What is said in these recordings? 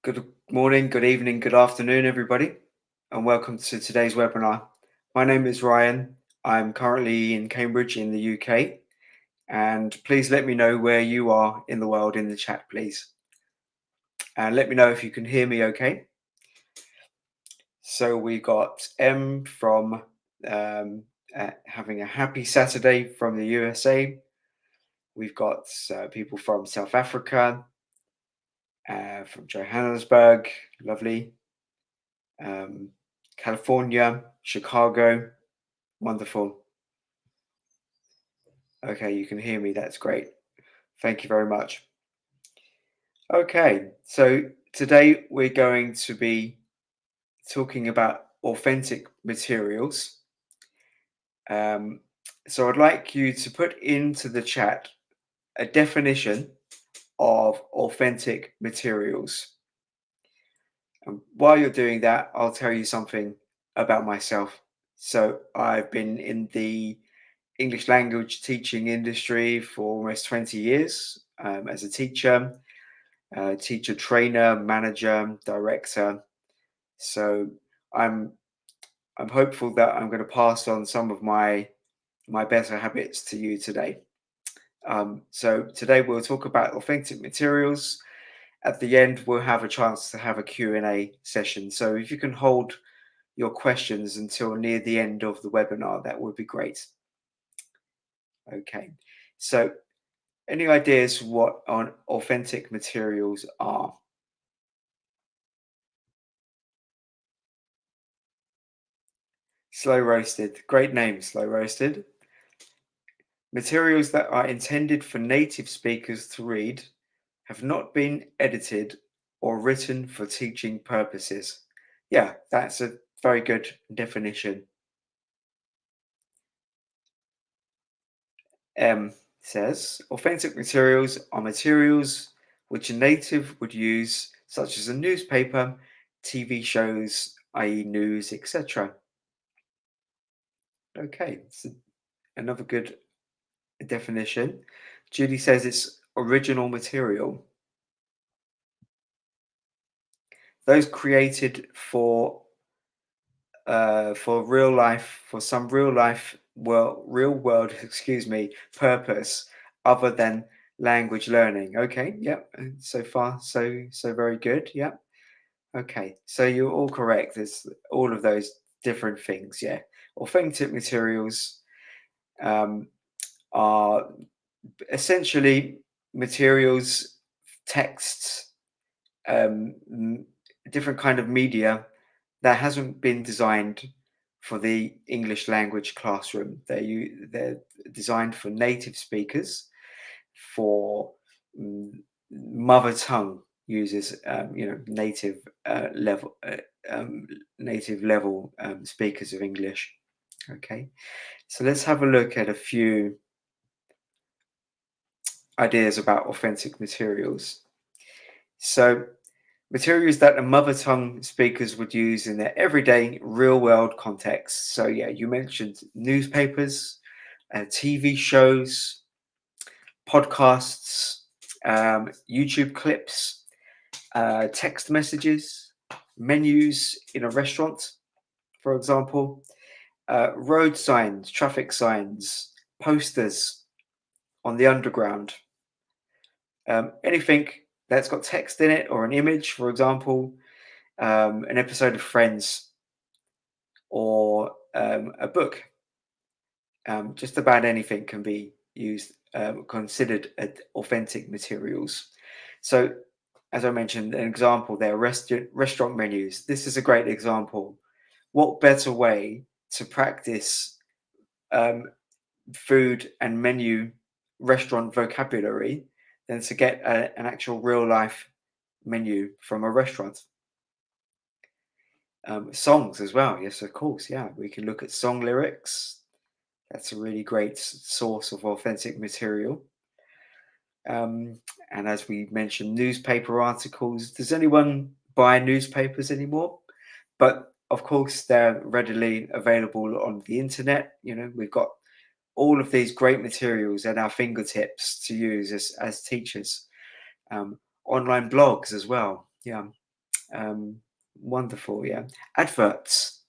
Good morning, good evening, good afternoon, everybody, and welcome to today's webinar. My name is Ryan. I'm currently in Cambridge in the UK, and please let me know where you are in the world in the chat, please. And let me know if you can hear me okay. So we got M from having a happy Saturday from the USA. We've got people from South Africa, from Johannesburg, lovely. California, Chicago, wonderful. Okay, you can hear me. That's great. Thank you very much. Okay, so today we're going to be talking about authentic materials. So I'd like you to put into the chat a definition of authentic materials. And while you're doing that, I'll tell you something about myself. So I've been in the English language teaching industry for almost 20 years as a teacher, teacher trainer, manager, director. So I'm hopeful that I'm going to pass on some of my better habits to you today. So today we'll talk about authentic materials. At the end, we'll have a chance to have a Q&A session. So if you can hold your questions until near the end of the webinar, that would be great. Okay, so any ideas what on authentic materials are? Slow roasted, great name, slow roasted. Materials that are intended for native speakers to read, have not been edited or written for teaching purposes. Yeah, that's a very good definition. M says authentic materials are materials which a native would use, such as a newspaper, TV shows, i.e., news, etc. Okay, so another good definition. Judy says it's original material. Those created for real life, for some real world, excuse me, purpose other than language learning. Okay, yep. So far, so very good. Yep. Okay, so you're all correct. There's all of those different things. Yeah, authentic materials are essentially materials, texts, different kind of media that hasn't been designed for the English language classroom. They're designed for native speakers, for mother tongue users, native level, native level speakers of English. Okay, so let's have a look at a few ideas about authentic materials. So materials that the mother tongue speakers would use in their everyday real world context. So yeah, you mentioned newspapers, TV shows, podcasts, YouTube clips, text messages, menus in a restaurant, for example, road signs, traffic signs, posters on the underground, anything that's got text in it or an image, for example, an episode of Friends or a book. Just about anything can be used, considered authentic materials. So, as I mentioned, an example there, restaurant menus. This is a great example. What better way to practice food and menu restaurant vocabulary than to get an actual real life menu from a restaurant? Songs as well. Yes, of course. Yeah, we can look at song lyrics. That's a really great source of authentic material. And as we mentioned, newspaper articles. Does anyone buy newspapers anymore? But of course, they're readily available on the internet. You know, we've got all of these great materials at our fingertips to use as teachers. Online blogs as well. Yeah. Um, Wonderful, yeah. Adverts.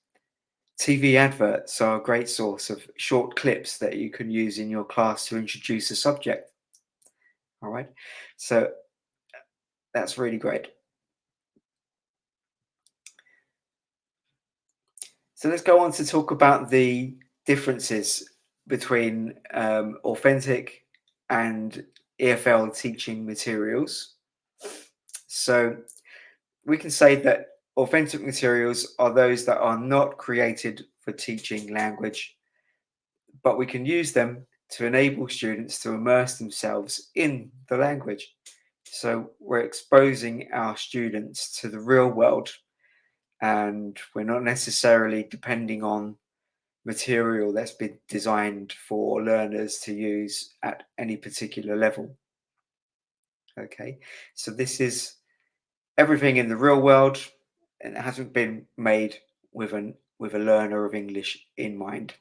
TV adverts are a great source of short clips that you can use in your class to introduce a subject. All right. So that's really great. So let's go on to talk about the differences between authentic and EFL teaching materials. So we can say that authentic materials are those that are not created for teaching language, but we can use them to enable students to immerse themselves in the language. So we're exposing our students to the real world, and we're not necessarily depending on material that's been designed for learners to use at any particular level. Okay, so this is everything in the real world, and it hasn't been made with a learner of English in mind.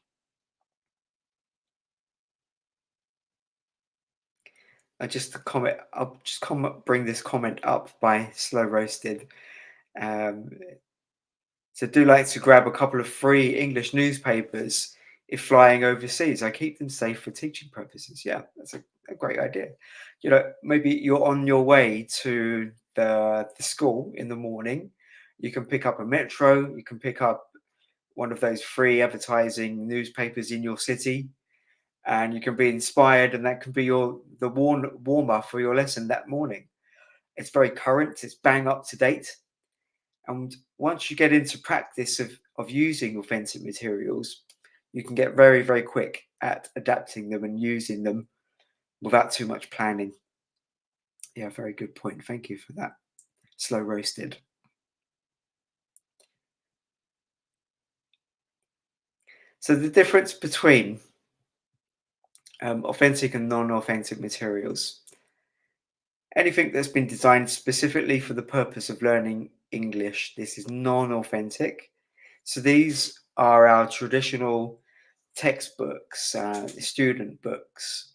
I'll just bring this comment up by Slow Roasted. Um, so do like to grab a couple of free English newspapers if flying overseas. I keep them safe for teaching purposes. Yeah, that's a great idea. You know, maybe you're on your way to the school in the morning. You can pick up a metro. You can pick up one of those free advertising newspapers in your city, and you can be inspired, and that can be the warmer for your lesson that morning. It's very current. It's bang up to date. And once you get into practice of using authentic materials, you can get very, very quick at adapting them and using them without too much planning. Yeah, very good point. Thank you for that. Slow roasted. So the difference between authentic and non-authentic materials. Anything that's been designed specifically for the purpose of learning English, this is non-authentic. So these are our traditional textbooks, student books,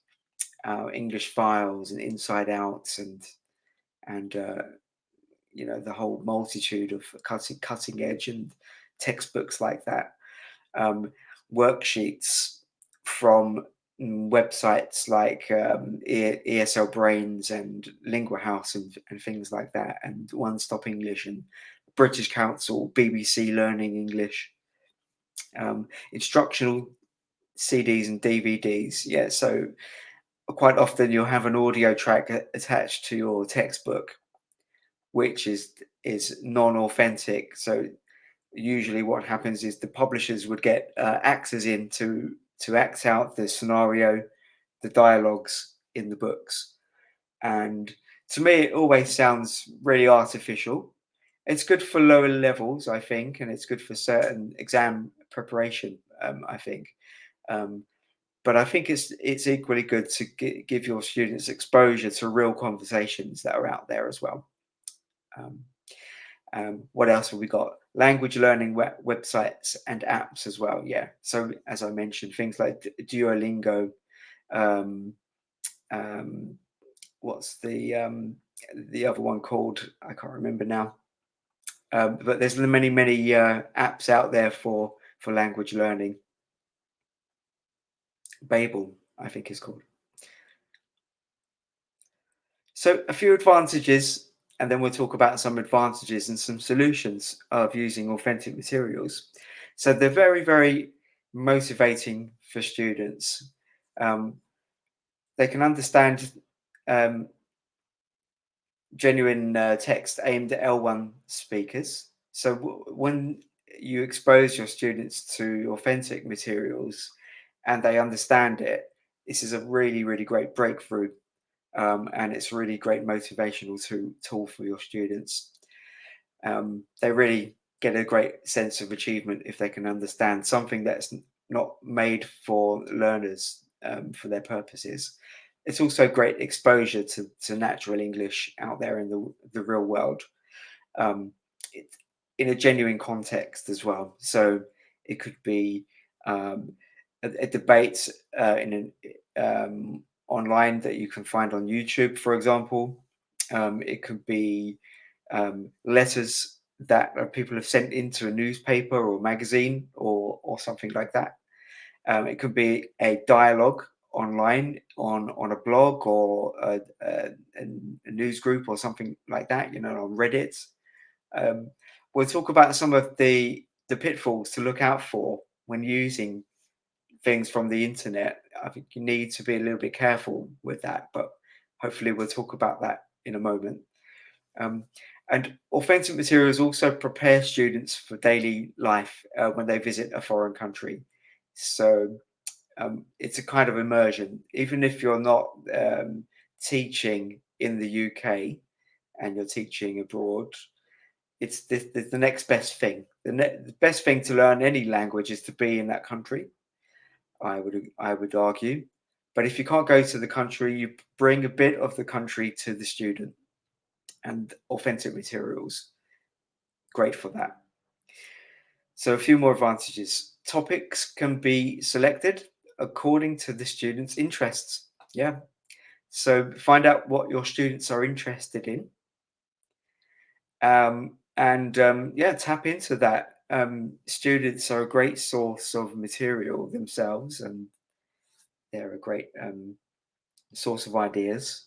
our English files and inside outs, and you know, the whole multitude of cutting edge and textbooks like that. Um, Worksheets from websites like ESL Brains and Lingua House and things like that, and One Stop English and British Council, BBC Learning English, instructional CDs and DVDs. Yeah, so quite often you'll have an audio track attached to your textbook, which is non-authentic. So usually, what happens is the publishers would get actors in to act out the scenario, the dialogues in the books, and to me, it always sounds really artificial. It's good for lower levels, I think, and it's good for certain exam preparation, I think. Um, but I think it's equally good to give your students exposure to real conversations that are out there as well. Um, what else have we got? Language learning websites and apps as well. Yeah. So as I mentioned, things like Duolingo. Um, um, what's the other one called? I can't remember now. But there's many apps out there for language learning. Babel, I think is called. So a few advantages, and then we'll talk about some advantages and some solutions of using authentic materials. So they're very, very motivating for students. Um, they can understand um, genuine text aimed at L1 speakers. So when you expose your students to authentic materials and they understand it, this is a really, really great breakthrough, and it's a really great motivational tool for your students. They really get a great sense of achievement if they can understand something that's not made for learners, for their purposes. It's also great exposure to natural English out there in the real world, um, it, in a genuine context as well. So it could be a debate in online that you can find on YouTube, for example. It could be letters that people have sent into a newspaper or magazine or something like that. It could be a dialogue online on a blog or a news group or something like that, on Reddit. Um, we'll talk about some of the pitfalls to look out for when using things from the internet. I think you need to be a little bit careful with that, but hopefully we'll talk about that in a moment. Um, and authentic materials also prepare students for daily life when they visit a foreign country. So it's a kind of immersion, even if you're not teaching in the UK and you're teaching abroad. It's the next best thing. The best thing to learn any language is to be in that country. I would argue, but if you can't go to the country, you bring a bit of the country to the student, and authentic materials great for that. So a few more advantages. Topics can be selected according to the student's interests. Yeah. So find out what your students are interested in, and yeah, tap into that. Students are a great source of material themselves, and they're a great source of ideas.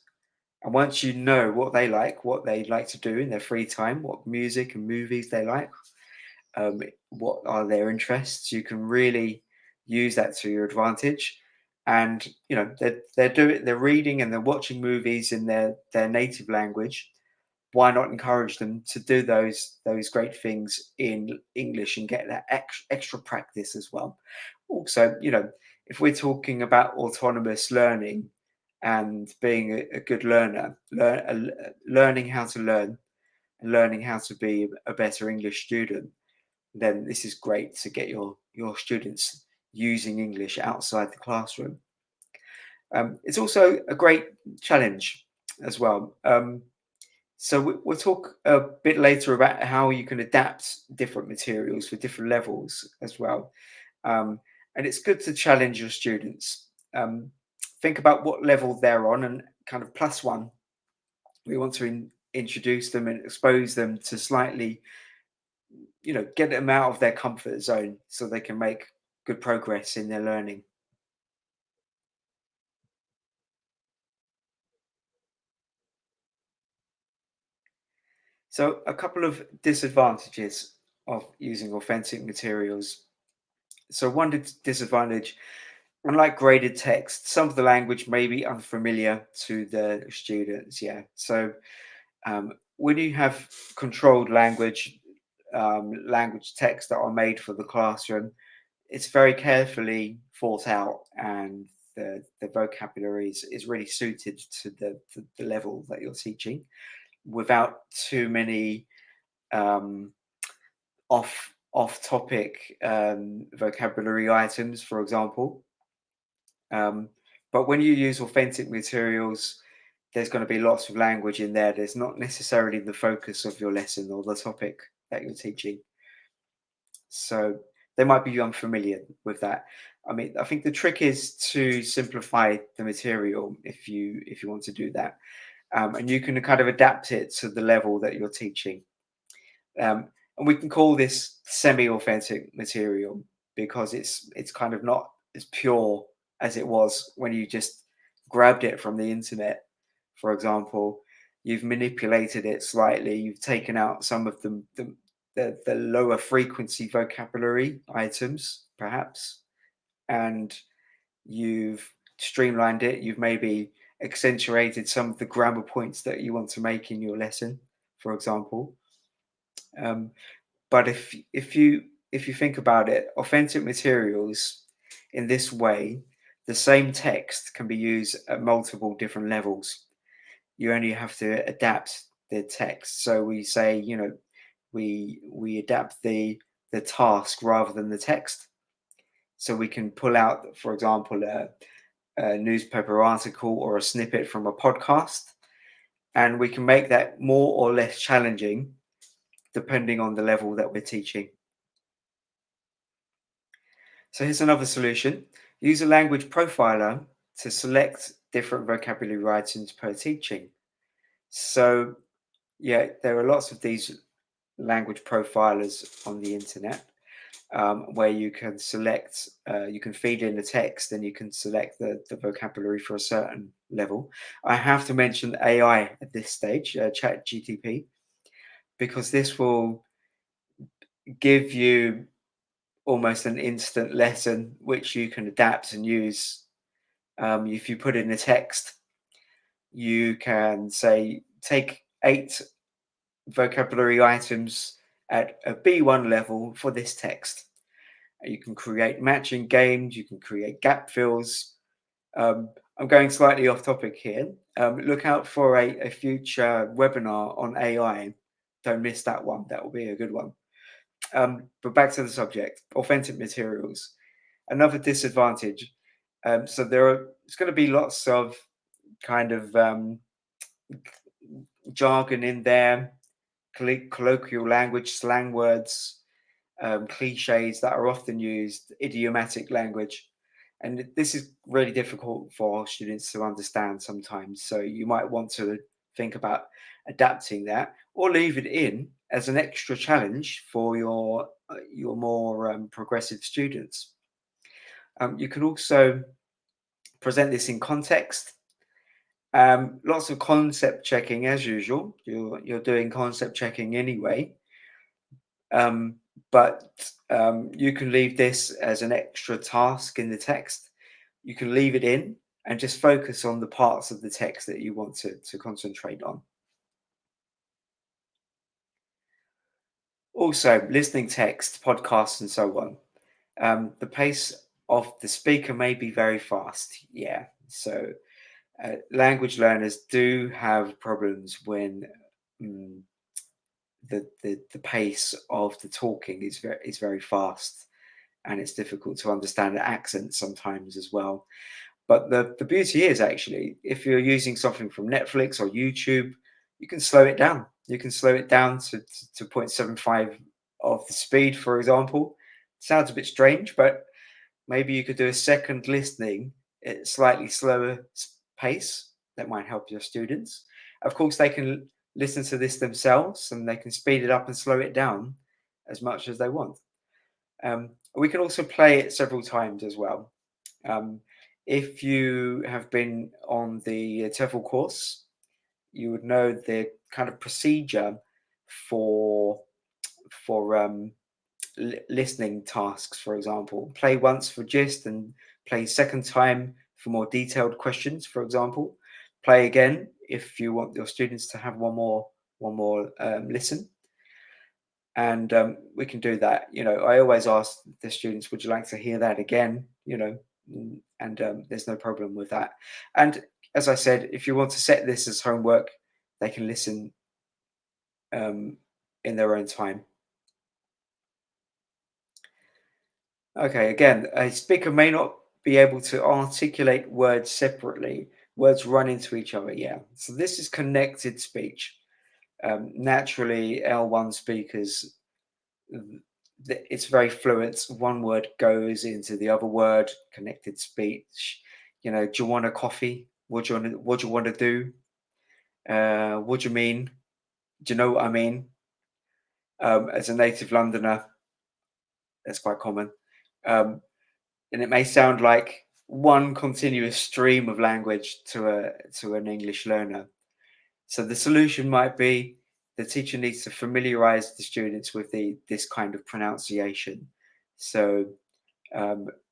And once you know what they like to do in their free time, what music and movies they like, what are their interests, you can really use that to your advantage. And they're reading and they're watching movies in their native language. Why not encourage them to do those great things in English and get that extra practice as well? Also, if we're talking about autonomous learning and being a good learner, learning how to learn and learning how to be a better English student, then this is great to get your students using English outside the classroom. It's also a great challenge as well. So we'll talk a bit later about how you can adapt different materials for different levels as well. And it's good to challenge your students. Think about what level they're on and kind of plus one. We want to introduce them and expose them to slightly, get them out of their comfort zone so they can make good progress in their learning. So a couple of disadvantages of using authentic materials. So one disadvantage, unlike graded text, some of the language may be unfamiliar to the students. Yeah. So when you have controlled language texts that are made for the classroom, it's very carefully thought out, and the vocabulary is really suited to the level that you're teaching without too many um, off topic vocabulary items, for example. Um, but when you use authentic materials, there's going to be lots of language in there. There's not necessarily the focus of your lesson or the topic that you're teaching. So they might be unfamiliar with that. I mean, I think the trick is to simplify the material if you want to do that, and you can kind of adapt it to the level that you're teaching. And we can call this semi-authentic material because it's kind of not as pure as it was when you just grabbed it from the internet. For example, you've manipulated it slightly. You've taken out some of the lower frequency vocabulary items, perhaps, and you've streamlined it. You've maybe accentuated some of the grammar points that you want to make in your lesson, for example. Um, but if you think about it, authentic materials in this way, the same text can be used at multiple different levels. You only have to adapt the text. So we say, we adapt the task rather than the text. So we can pull out, for example, a newspaper article or a snippet from a podcast, and we can make that more or less challenging depending on the level that we're teaching. So here's another solution. Use a language profiler to select different vocabulary items per teaching. So yeah, there are lots of these language profilers on the internet, where you can select, you can feed in the text and you can select the vocabulary for a certain level. I have to mention AI at this stage, Chat GTP, because this will give you almost an instant lesson which you can adapt and use. If you put in a text, you can say, take 8 vocabulary items at a B1 level for this text. You can create matching games, you can create gap fills. I'm going slightly off topic here. Look out for a future webinar on AI. Don't miss that one. That will be a good one. But back to the subject, authentic materials. Another disadvantage. So there's going to be lots of kind of jargon in there, colloquial language, slang words, cliches that are often used, idiomatic language. And this is really difficult for students to understand sometimes. So you might want to think about adapting that or leave it in as an extra challenge for your more progressive students. You can also present this in context. Lots of concept checking as usual. You're doing concept checking anyway. Um, but you can leave this as an extra task in the text. You can leave it in and just focus on the parts of the text that you want to concentrate on. Also, listening text, podcasts, and so on. The pace of the speaker may be very fast. Yeah. So language learners do have problems when mm, the pace of the talking is very fast, and it's difficult to understand the accent sometimes as well. But the beauty is actually, if you're using something from Netflix or YouTube, you can slow it down. You can slow it down to 0.75 of the speed, for example. Sounds a bit strange, but maybe you could do a second listening at slightly slower pace. That might help your students. Of course, they can listen to this themselves and they can speed it up and slow it down as much as they want. We can also play it several times as well. Um, if you have been on the TEFL course, you would know the kind of procedure for for listening tasks. For example, play once for gist and play second time for more detailed questions. For example, play again if you want your students to have one more listen, and we can do that. I always ask the students, would you like to hear that again? And there's no problem with that. And as I said, if you want to set this as homework, they can listen um, in their own time. Okay, again, a speaker may not be able to articulate words separately. Words run into each other. Yeah, so this is connected speech. Naturally, L1 speakers, it's very fluent. One word goes into the other word. Connected speech. Do you want a coffee? What do you want to do? What do you mean? Do you know what I mean? As a native Londoner, that's quite common. Um, and it may sound like one continuous stream of language to an English learner. So the solution might be the teacher needs to familiarize the students with this kind of pronunciation. So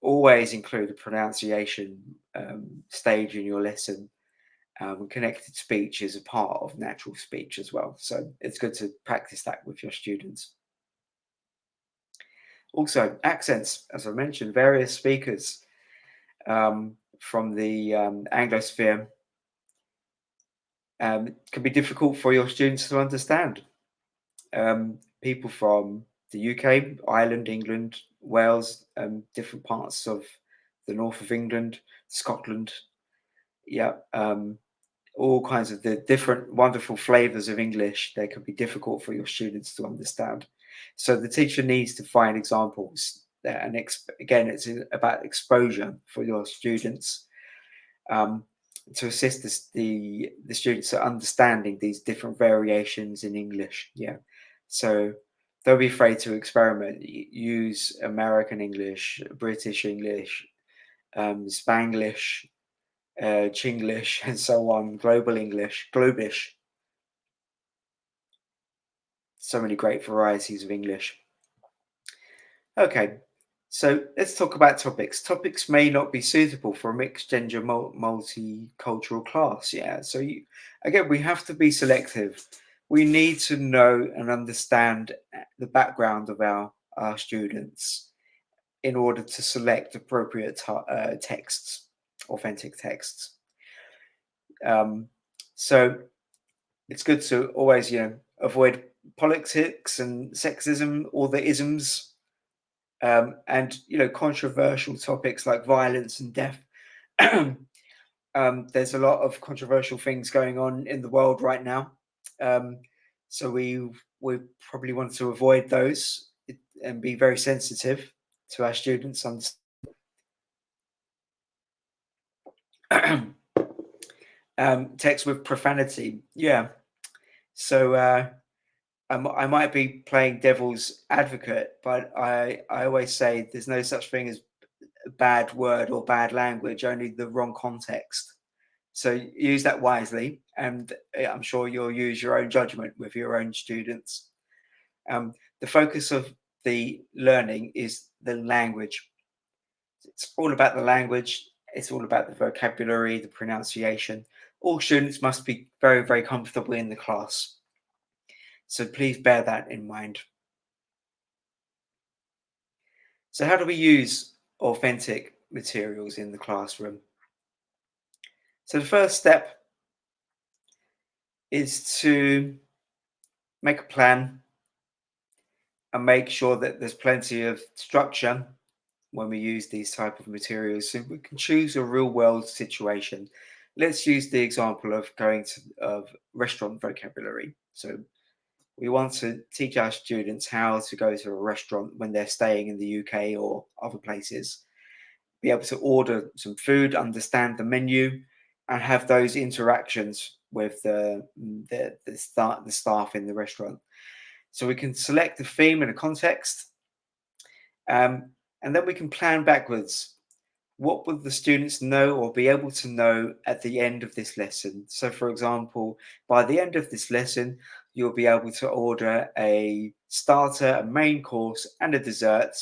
always include a pronunciation stage in your lesson. Connected speech is a part of natural speech as well. So it's good to practice that with your students. Also, accents, as I mentioned, various speakers from the Anglosphere can be difficult for your students to understand. People from the UK, Ireland, England, Wales, different parts of the north of England, Scotland, yeah, all kinds of the different wonderful flavors of English. They can be difficult for your students to understand. So the teacher needs to find examples there, and again, it's about exposure for your students to assist the students at understanding these different variations in English. Yeah. So don't be afraid to experiment. Use American English, British English, Spanglish, Chinglish, and so on. Global English, Globish. So many great varieties of English. Okay, so let's talk about topics. Topics may not be suitable for a mixed gender multicultural class. Yeah, so again, we have to be selective. We need to know and understand the background of our students in order to select appropriate texts, authentic texts. Um, so it's good to always, avoid politics and sexism, all the isms, and controversial topics like violence and death. There's a lot of controversial things going on in the world right now, um, so we probably want to avoid those and be very sensitive to our students on text with profanity. Yeah, so I might be playing devil's advocate, but I always say there's no such thing as a bad word or bad language, only the wrong context. So use that wisely, and I'm sure you'll use your own judgment with your own students. The focus of the learning is the language. It's all about the language. It's all about the vocabulary, the pronunciation. All students must be very, very comfortable in the class. So please bear that in mind. So how do we use authentic materials in the classroom? So the first step is to make a plan and make sure that there's plenty of structure when we use these type of materials. So we can choose a real world situation. Let's use the example of going to of restaurant vocabulary. So we want to teach our students how to go to a restaurant when they're staying in the UK or other places, be able to order some food, understand the menu, and have those interactions with the staff in the restaurant. So we can select the theme and a context, um, and then we can plan backwards. What would the students know or be able to know at the end of this lesson? So, for example, by the end of this lesson, you'll be able to order a starter, a main course, and a dessert,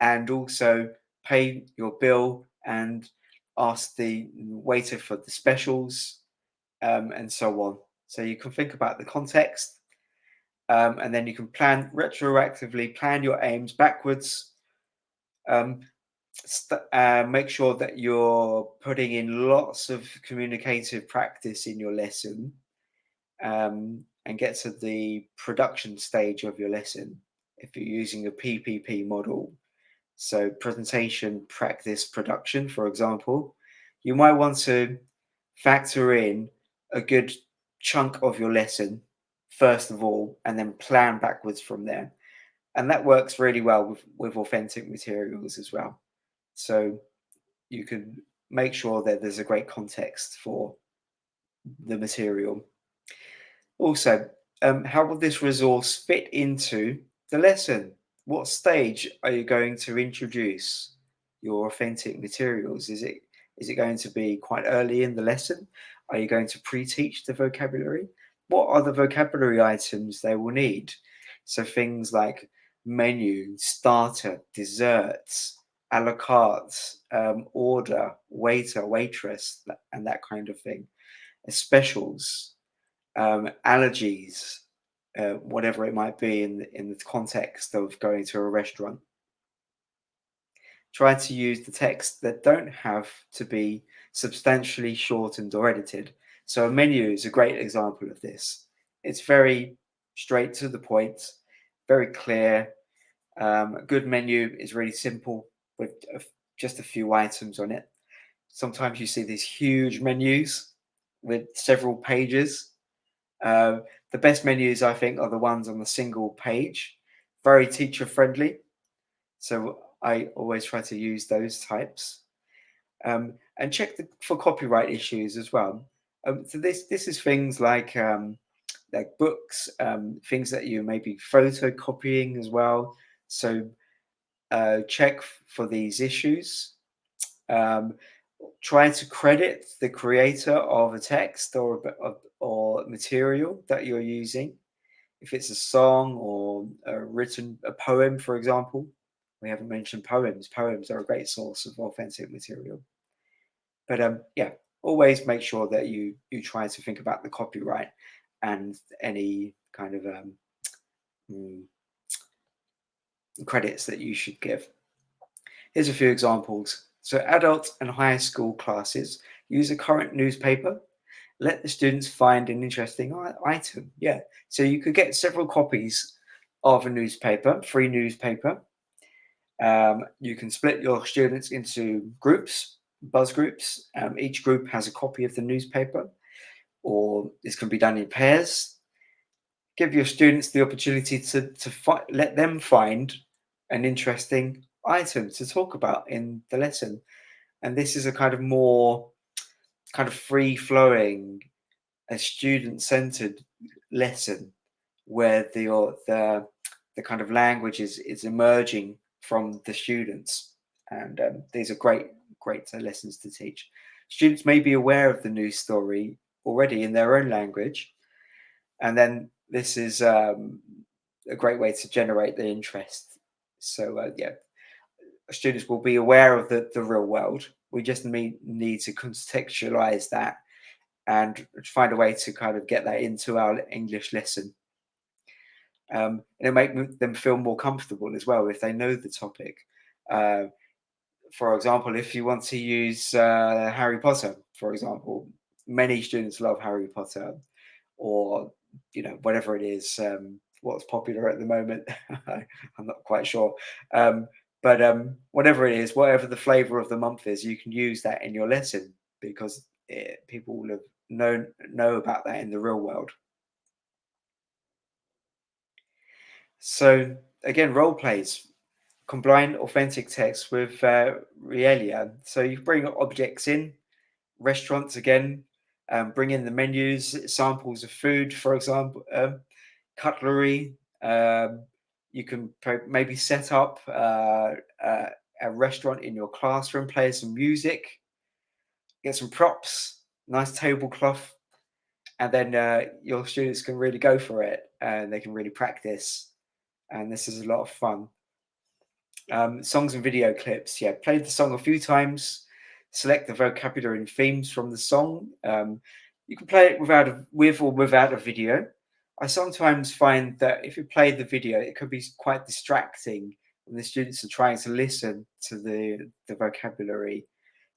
and also pay your bill and ask the waiter for the specials, and so on. So, you can think about the context, and then you can plan retroactively, plan your aims backwards. Um, Make sure that you're putting in lots of communicative practice in your lesson, and get to the production stage of your lesson if you're using a PPP model. So, presentation, practice, production, for example, you might want to factor in a good chunk of your lesson first of all, and then plan backwards from there. And that works really well with authentic materials as well. So, you can make sure that there's a great context for the material. Also, how will this resource fit into the lesson? What stage are you going to introduce your authentic materials? Is it going to be quite early in the lesson? Are you going to pre-teach the vocabulary? What are the vocabulary items they will need? So things like menu, starter, desserts, a la carte, order, waiter, waitress, and that kind of thing. Specials, allergies, whatever it might be in the context of going to a restaurant. Try to use the text that don't have to be substantially shortened or edited. So a menu is a great example of this. It's very straight to the point, very clear. A good menu is really simple with just a few items on it. Sometimes you see these huge menus with several pages. Uh, the best menus, I think, are the ones on the single page, very teacher friendly. So I always try to use those types, and check for copyright issues as well. So this is things like like books, things that you may be photocopying as well. So check for these issues. Um, Try to credit the creator of a text or material that you're using. If it's a song or a poem, for example, we haven't mentioned poems. Poems are a great source of authentic material. But yeah, always make sure that you try to think about the copyright and any kind of mm, credits that you should give. Here's a few examples. So adult and high school classes use a current newspaper. Let the students find an interesting item. Yeah. So you could get several copies of a newspaper, free newspaper. You can split your students into groups, buzz groups. Each group has a copy of the newspaper, or this can be done in pairs. Give your students the opportunity to let them find an interesting item to talk about in the lesson. And this is a kind of more kind of free flowing, a student centered lesson where the kind of language is emerging from the students, and these are great lessons to teach. Students may be aware of the news story already in their own language, and then this is a great way to generate the interest. So yeah, students will be aware of the real world. We just need to contextualize that and find a way to kind of get that into our English lesson. And it'll make them feel more comfortable as well if they know the topic. Uh, for example, if you want to use Harry Potter, for example, many students love Harry Potter, or whatever it is, what's popular at the moment. I'm not quite sure, but whatever it is, whatever the flavor of the month is, you can use that in your lesson because people will have know about that in the real world. So again, role plays combine authentic text with realia. So you bring objects in, restaurants again, bring in the menus, samples of food, for example, cutlery. You can maybe set up a restaurant in your classroom, play some music, get some props, nice tablecloth, and then your students can really go for it and they can really practice. And this is a lot of fun. Songs and video clips. Yeah, played the song a few times. Select the vocabulary and themes from the song. You can play it with or without a video. I sometimes find that if you play the video, it could be quite distracting when the students are trying to listen to the vocabulary.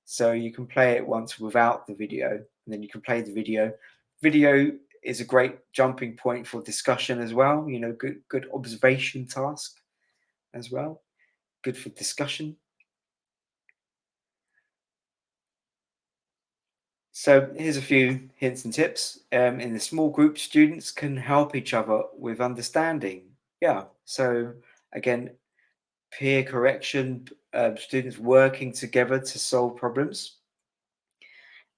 So you can play it once without the video, and then you can play the video. Video is a great jumping point for discussion as well. Good observation task as well, good for discussion. So here's a few hints and tips. In the small group, students can help each other with understanding. Yeah. So again, peer correction, students working together to solve problems.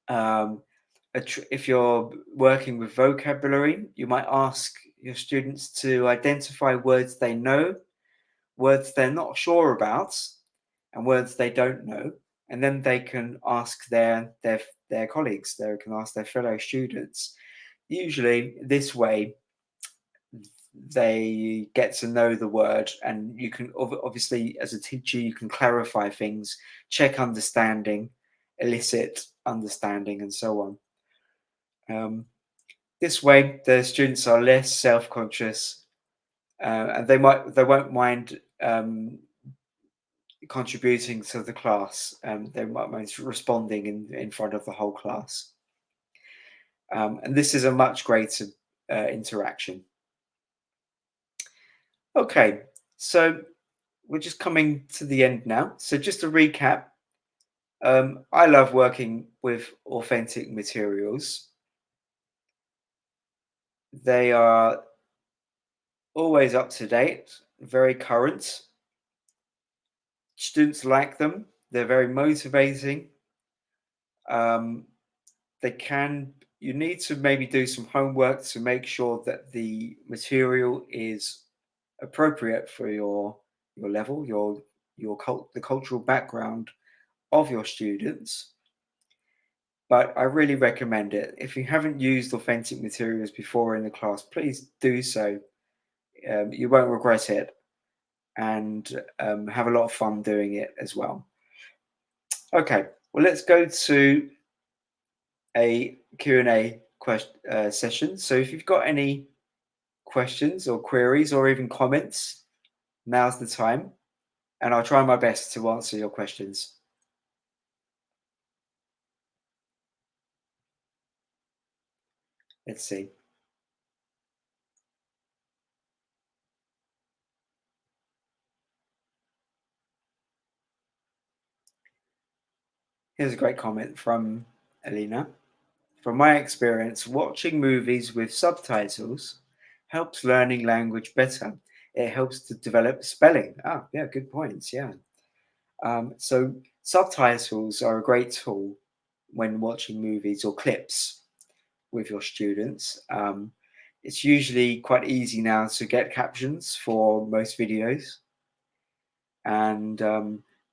Um, if you're working with vocabulary, you might ask your students to identify words they know, words they're not sure about, and words they don't know, and then they can ask their colleagues. They can ask their fellow students. Usually, this way, they get to know the word, and you can obviously, as a teacher, you can clarify things, check understanding, elicit understanding, and so on. This way, the students are less self-conscious, and they won't mind contributing to the class. They might mind responding in front of the whole class. And this is a much greater interaction. Okay, so we're just coming to the end now. So just to recap, I love working with authentic materials. They are always up to date, very current. Students like them. They're very motivating. Um, they can you need to maybe do some homework to make sure that the material is appropriate for your level, the cultural background of your students. But I really recommend it. If you haven't used authentic materials before in the class, please do so. You won't regret it, and have a lot of fun doing it as well. Okay, well, let's go to a Q&A session. So if you've got any questions or queries or even comments, now's the time, and I'll try my best to answer your questions. Let's see. Here's a great comment from Alina. From my experience, watching movies with subtitles helps learning language better. It helps to develop spelling. Ah, yeah, good points. Yeah. So subtitles are a great tool when watching movies or clips with your students. It's usually quite easy now to get captions for most videos, and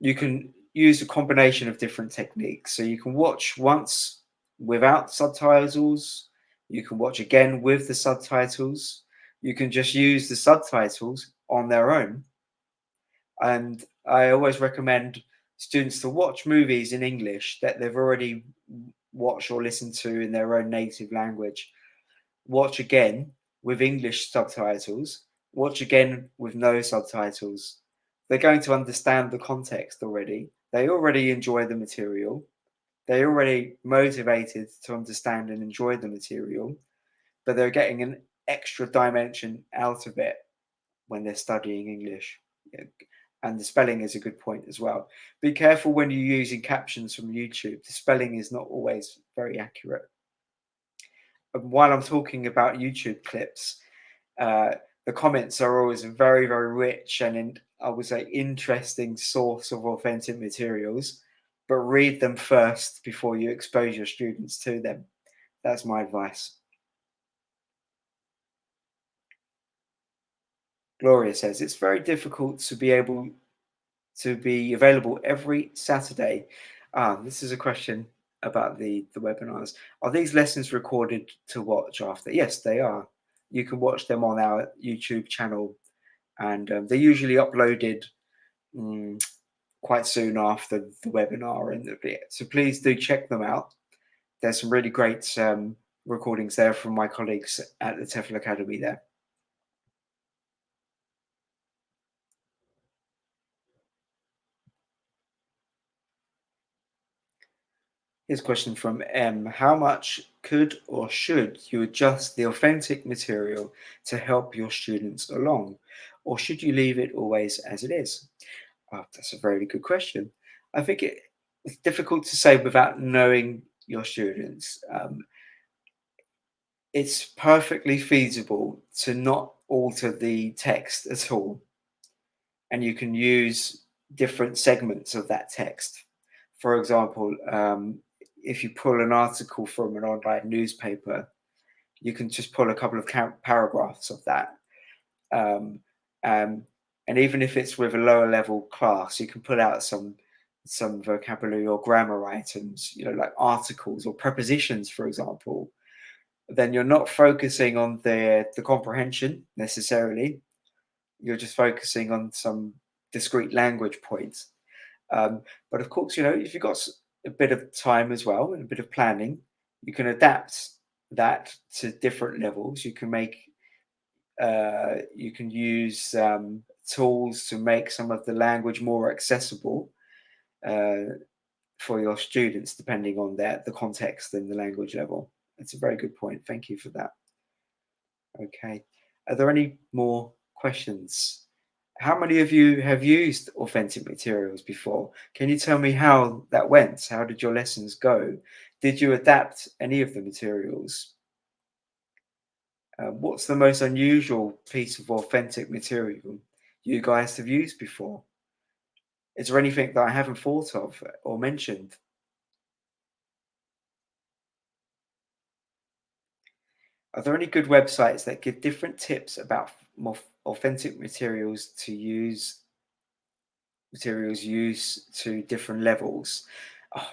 you can use a combination of different techniques. So you can watch once without subtitles, you can watch again with the subtitles, you can just use the subtitles on their own. And I always recommend students to watch movies in English that they've already watched or listened to in their own native language. Watch again with English subtitles, watch again with no subtitles. They're going to understand the context already. They already enjoy the material. They're already motivated to understand and enjoy the material, but they're getting an extra dimension out of it when they're studying English. Yeah, and the spelling is a good point as well. Be careful when you're using captions from YouTube. The spelling is not always very accurate. And while I'm talking about YouTube clips, uh, the comments are always very, very rich and I would say interesting source of authentic materials. But read them first before you expose your students to them. That's my advice. Gloria says it's very difficult to be able to be available every Saturday. This is a question about the webinars. Are these lessons recorded to watch after? Yes, they are. You can watch them on our YouTube channel, and they're usually uploaded mm, quite soon after the webinar. So please do check them out. There's some really great recordings there from my colleagues at the TEFL Academy there. Here's a question from M. How much could or should you adjust the authentic material to help your students along? Or should you leave it always as it is? Oh, that's a very good question. I think it's difficult to say without knowing your students. It's perfectly feasible to not alter the text at all, and you can use different segments of that text. For example, if you pull an article from an online newspaper, you can just pull a couple of paragraphs of that. Um, um, and even if it's with a lower level class, you can pull out some vocabulary or grammar items, like articles or prepositions, for example. Then you're not focusing on the comprehension necessarily. You're just focusing on some discrete language points. But of course, if you've got a bit of time as well and a bit of planning, you can adapt that to different levels. You can use tools to make some of the language more accessible uh, for your students, depending on the context and the language level. That's a very good point. Thank you for that. Okay. Are there any more questions? How many of you have used authentic materials before? Can you tell me how that went? How did your lessons go? Did you adapt any of the materials? What's the most unusual piece of authentic material you guys have used before? Is there anything that I haven't thought of or mentioned? Are there any good websites that give different tips about more authentic materials use to different levels? Oh,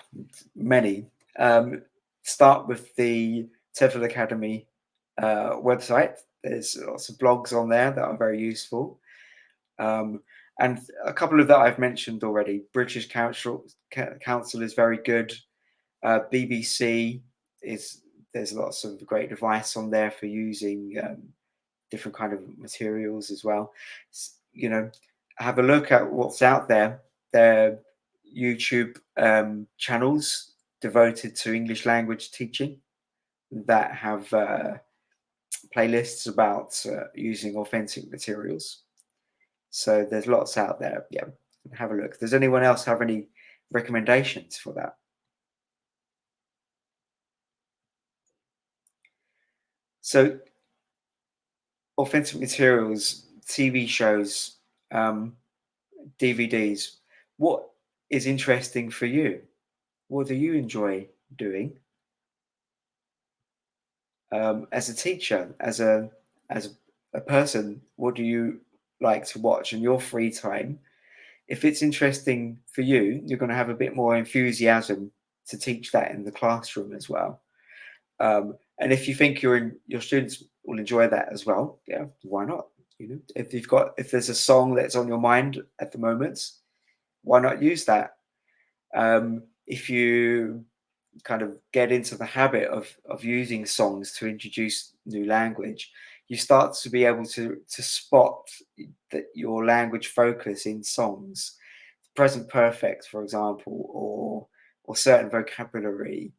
many. Um, Start with the Tefl Academy website. There's lots of blogs on there that are very useful. Um, and a couple of that I've mentioned already. British Council is very good. BBC is there's lots of great advice on there for using different kind of materials as well. You know, have a look at what's out there. There are YouTube channels devoted to English language teaching that have playlists about using authentic materials. So there's lots out there. Yeah, have a look. Does anyone else have any recommendations for that? So authentic materials, TV shows, um, DVDs. What is interesting for you? What do you enjoy doing as a teacher, as a person? What do you like to watch in your free time? If it's interesting for you, you're going to have a bit more enthusiasm to teach that in the classroom as well. And if you think your students will enjoy that as well, yeah, why not? You know, if there's a song that's on your mind at the moment, why not use that? If you kind of get into the habit of using songs to introduce new language, you start to be able to spot that your language focus in songs, present perfect, for example, or certain vocabulary,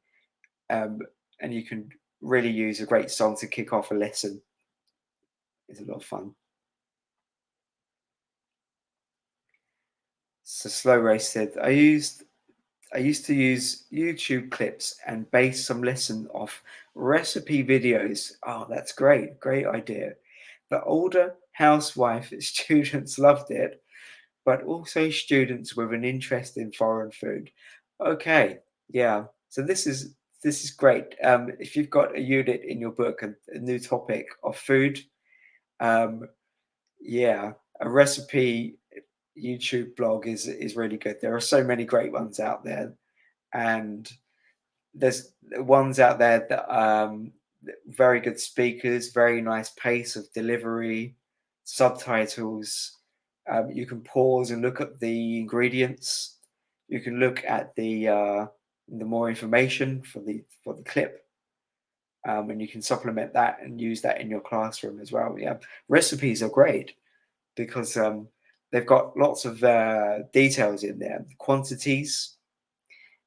um, and you can really use a great song to kick off a lesson. It's a lot of fun. So Slow Race said, I used to use YouTube clips and base some lesson off recipe videos. Oh, that's great. Great idea. The older housewife students loved it, but also students with an interest in foreign food. Okay, yeah. So this is great. If you've got a unit in your book, a new topic of food, um, yeah, a recipe YouTube blog is really good. There are so many great ones out there, and there's ones out there that very good speakers, very nice pace of delivery, subtitles. You can pause and look at the ingredients. You can look at the more information for the clip, and you can supplement that and use that in your classroom as well. Yeah, recipes are great because they've got lots of details in there, quantities,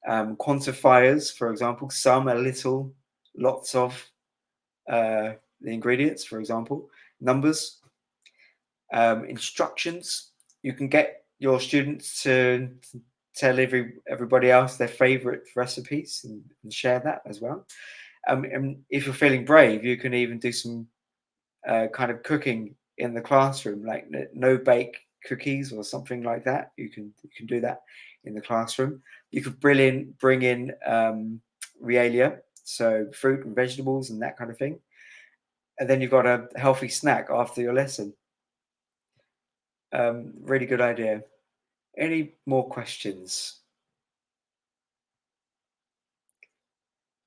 quantifiers, for example, some, a little, lots of the ingredients, for example, numbers, instructions. You can get your students to tell everybody else their favorite recipes and share that as well. And if you're feeling brave, you can even do some kind of cooking in the classroom, like no bake cookies or something like that. You can do that in the classroom. You could bring in realia, so fruit and vegetables and that kind of thing, and then you've got a healthy snack after your lesson. Really good idea. Any more questions?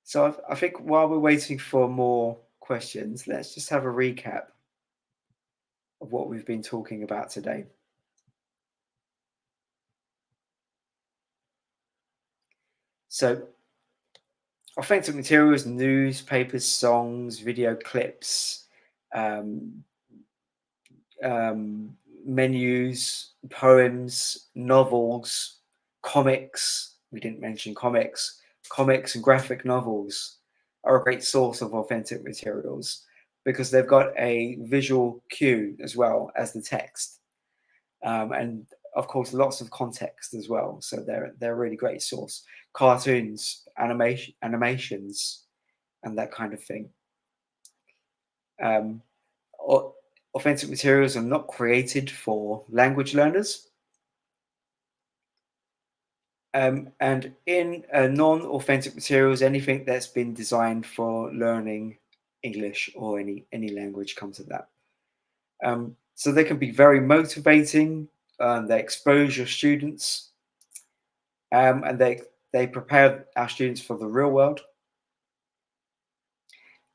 So I think while we're waiting for more questions, let's just have a recap of what we've been talking about today. So authentic materials, newspapers, songs, video clips, um, menus, poems, novels, comics. We didn't mention comics. Comics and graphic novels are a great source of authentic materials because they've got a visual cue as well as the text, and of course lots of context as well. So they're a really great source. Cartoons, animations, and that kind of thing. Um, Authentic materials are not created for language learners. And in non-authentic materials, anything that's been designed for learning English or any language comes to that. So they can be very motivating. They expose your students, and they prepare our students for the real world.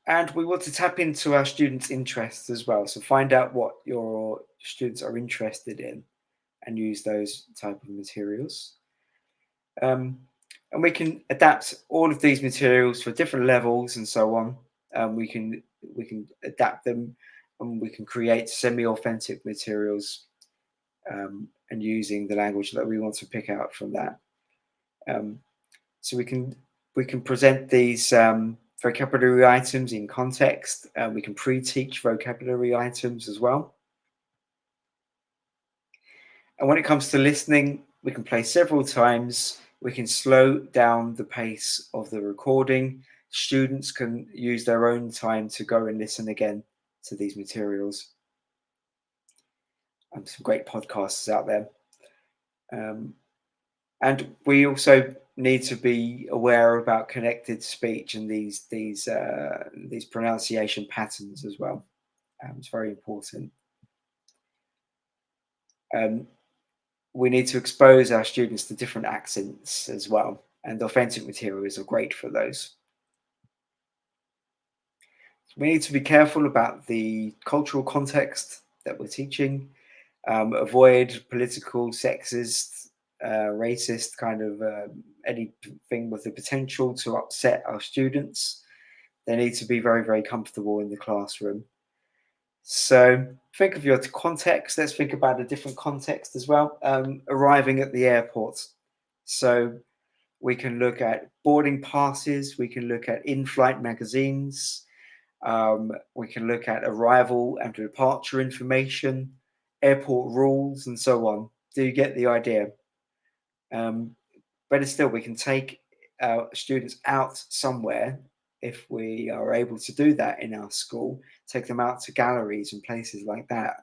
And we want to tap into our students' interests as well. So find out what your students are interested in and use those type of materials. Um, and we can adapt all of these materials for different levels and so on. We can adapt them, and we can create semi-authentic materials, and using the language that we want to pick out from that. Um, so we can present these vocabulary items in context. We can pre-teach vocabulary items as well. And when it comes to listening, we can play several times. We can slow down the pace of the recording. Students can use their own time to go and listen again to these materials. Some great podcasts out there. Um, and we also need to be aware about connected speech and these pronunciation patterns as well. It's very important. Um, we need to expose our students to different accents as well, and authentic materials are great for those. We need to be careful about the cultural context that we're teaching, avoid political, sexist, racist kind of anything with the potential to upset our students. They need to be very, very comfortable in the classroom. So think of your context. Let's think about a different context as well. Arriving at the airport. So we can look at boarding passes. We can look at in-flight magazines. We can look at arrival and departure information, airport rules, and so on. Do you get the idea? Better still, we can take students out somewhere if we are able to do that in our school. Take them out to galleries and places like that.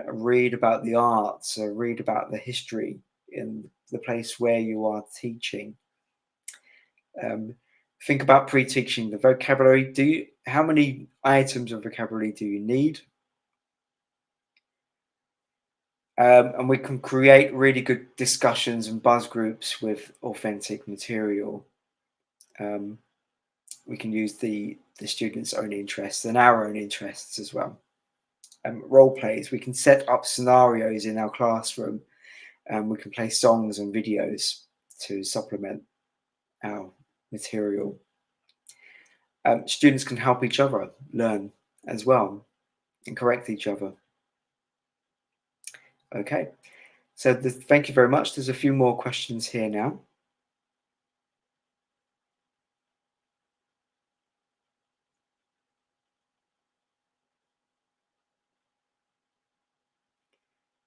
Read about the arts, read about the history in the place where you are teaching. Um, think about pre-teaching the vocabulary. How many items of vocabulary do you need? And we can create really good discussions and buzz groups with authentic material. Um, we can use the students' own interests and our own interests as well. Role plays. We can set up scenarios in our classroom, and we can play songs and videos to supplement our material. Students can help each other learn as well and correct each other. Okay, so thank you very much. There's a few more questions here now.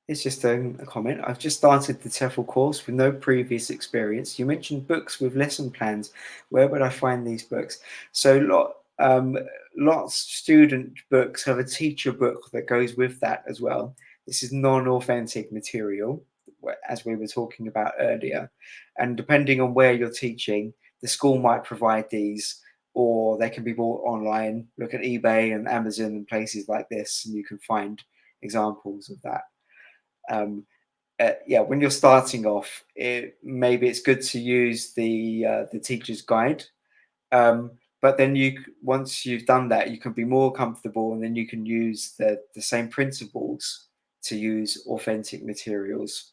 It's just a comment. I've just started the TEFL course with no previous experience. You mentioned books with lesson plans. Where would I find these books? So lots of student books have a teacher book that goes with that as well. This is non-authentic material, as we were talking about earlier. And depending on where you're teaching, the school might provide these, or they can be bought online. Look at eBay and Amazon and places like this, and you can find examples of that. Yeah, when you're starting off, maybe it's good to use the teacher's guide. But then once you've done that, you can be more comfortable, and then you can use the same principles to use authentic materials.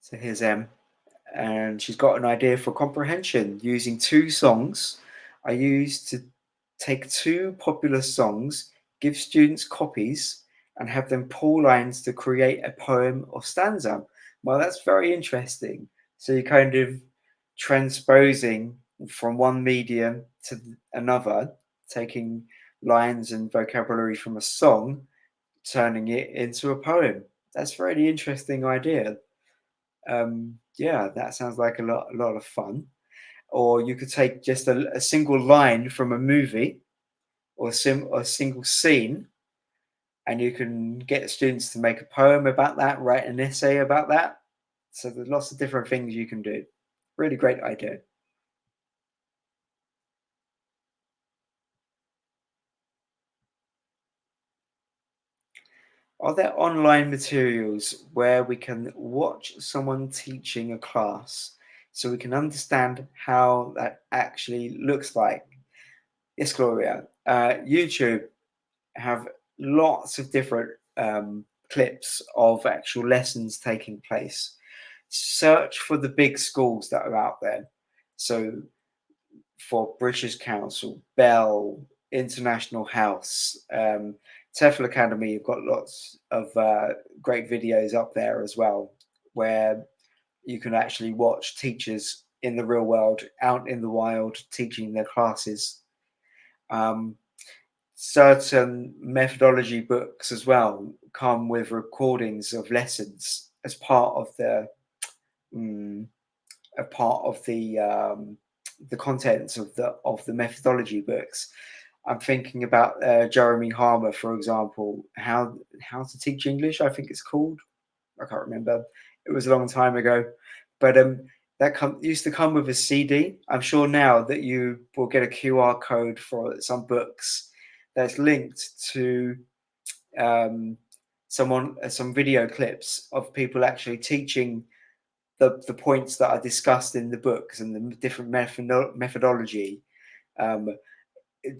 So here's and she's got an idea for comprehension using two songs. I used to take two popular songs, give students copies, and have them pull lines to create a poem or stanza. Well, that's very interesting. So you're kind of transposing from one medium to another, taking lines and vocabulary from a song, turning it into a poem. That's a really interesting idea. Yeah, that sounds like a lot of fun. Or you could take just a single line from a movie, or a single scene, and you can get students to make a poem about that, write an essay about that. So there's lots of different things you can do. Really great idea. Are there online materials where we can watch someone teaching a class so we can understand how that actually looks like? Yes, Gloria. YouTube have lots of different clips of actual lessons taking place. Search for the big schools that are out there. So for British Council, Bell, International House, TEFL Academy, you've got lots of great videos up there as well, where you can actually watch teachers in the real world, out in the wild, teaching their classes. Um, Certain methodology books as well come with recordings of lessons as part of mm, the contents of the methodology books. I'm thinking about Jeremy Harmer, for example, how to teach English. I think it's called. I can't remember. It was a long time ago, but that used to come with a CD. I'm sure now that you will get a QR code for some books that's linked to um, some video clips of people actually teaching the points that are discussed in the books and the different methodology, um,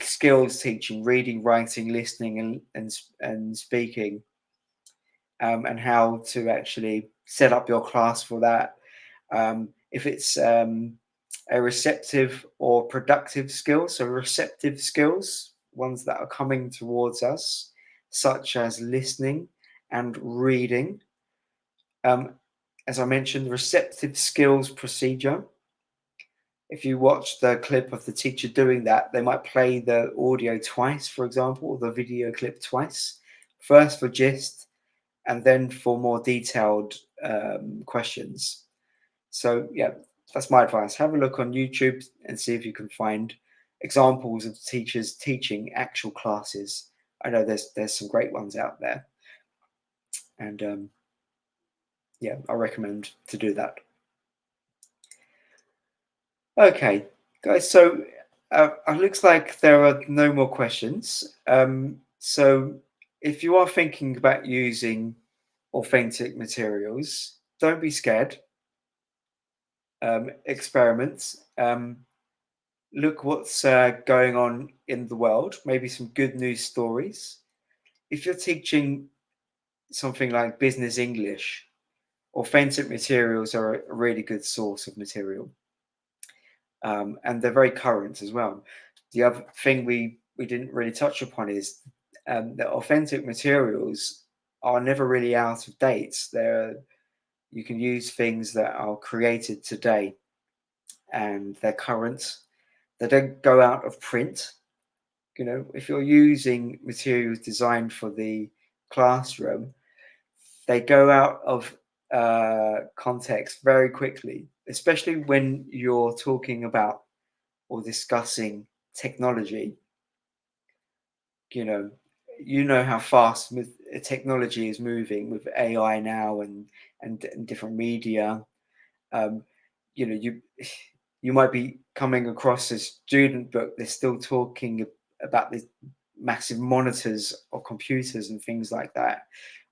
skills teaching, reading, writing, listening, and speaking, and how to actually set up your class for that. If it's a receptive or productive skill, so receptive skills, ones that are coming towards us, such as listening and reading. Um, as I mentioned, receptive skills procedure. If you watch the clip of the teacher doing that, they might play the audio twice, for example, or the video clip twice. First for gist, and then for more detailed questions. So, yeah, that's my advice. Have a look on YouTube and see if you can find examples of teachers teaching actual classes. I know there's some great ones out there, and yeah, I recommend to do that. Okay, guys. So it looks like there are no more questions. So if you are thinking about using authentic materials, don't be scared. Experiment. Look what's going on in the world. Maybe some good news stories. If you're teaching something like business English, authentic materials are a really good source of material, and they're very current as well. The other thing we didn't really touch upon is that authentic materials are never really out of date. They're You can use things that are created today and they're current. They don't go out of print. You know, if you're using materials designed for the classroom, they go out of context very quickly, especially when you're talking about or discussing technology. You know, you know how fast technology is moving with AI now and different media. Um, you know, you might be coming across a student book. They're still talking about the massive monitors or computers and things like that,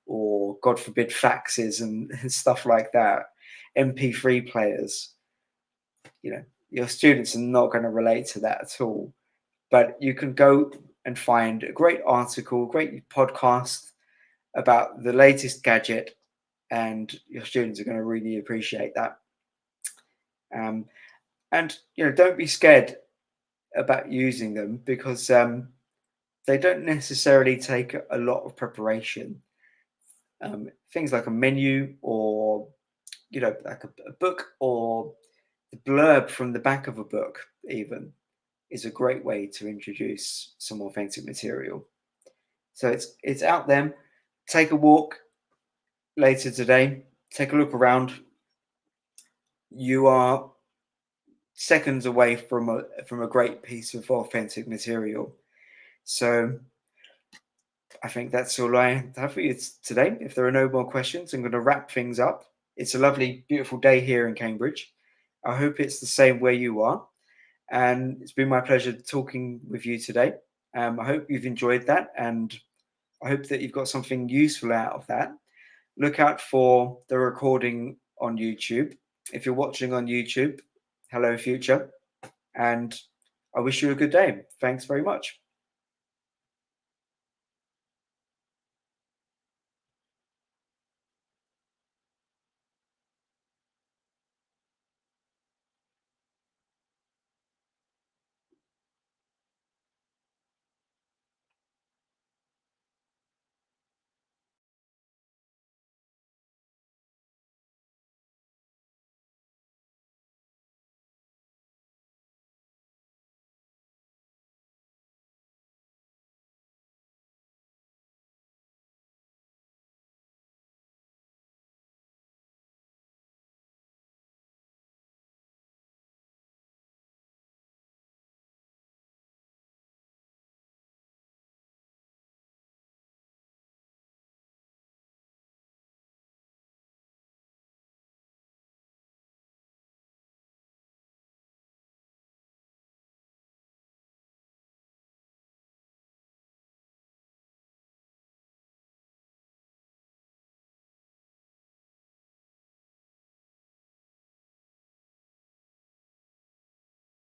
or God forbid, faxes and stuff like that. MP3 players. You know, your students are not going to relate to that at all. But you can go and find a great article, great podcast about the latest gadget, and your students are going to really appreciate that. Um, and don't be scared about using them because they don't necessarily take a lot of preparation. Things like a menu or like a book or the blurb from the back of a book even is a great way to introduce some authentic material. So it's out there. Take a walk later today. Take a look around. You are seconds away from a great piece of authentic material. So I think that's all I have for you today. If there are no more questions, I'm going to wrap things up. It's a lovely, beautiful day here in Cambridge, I hope it's the same where you are. And it's been my pleasure talking with you today. I hope you've enjoyed that, and I hope that you've got something useful out of that. Look out for the recording on YouTube. If you're watching on YouTube, hello, future. And I wish you a good day. Thanks very much.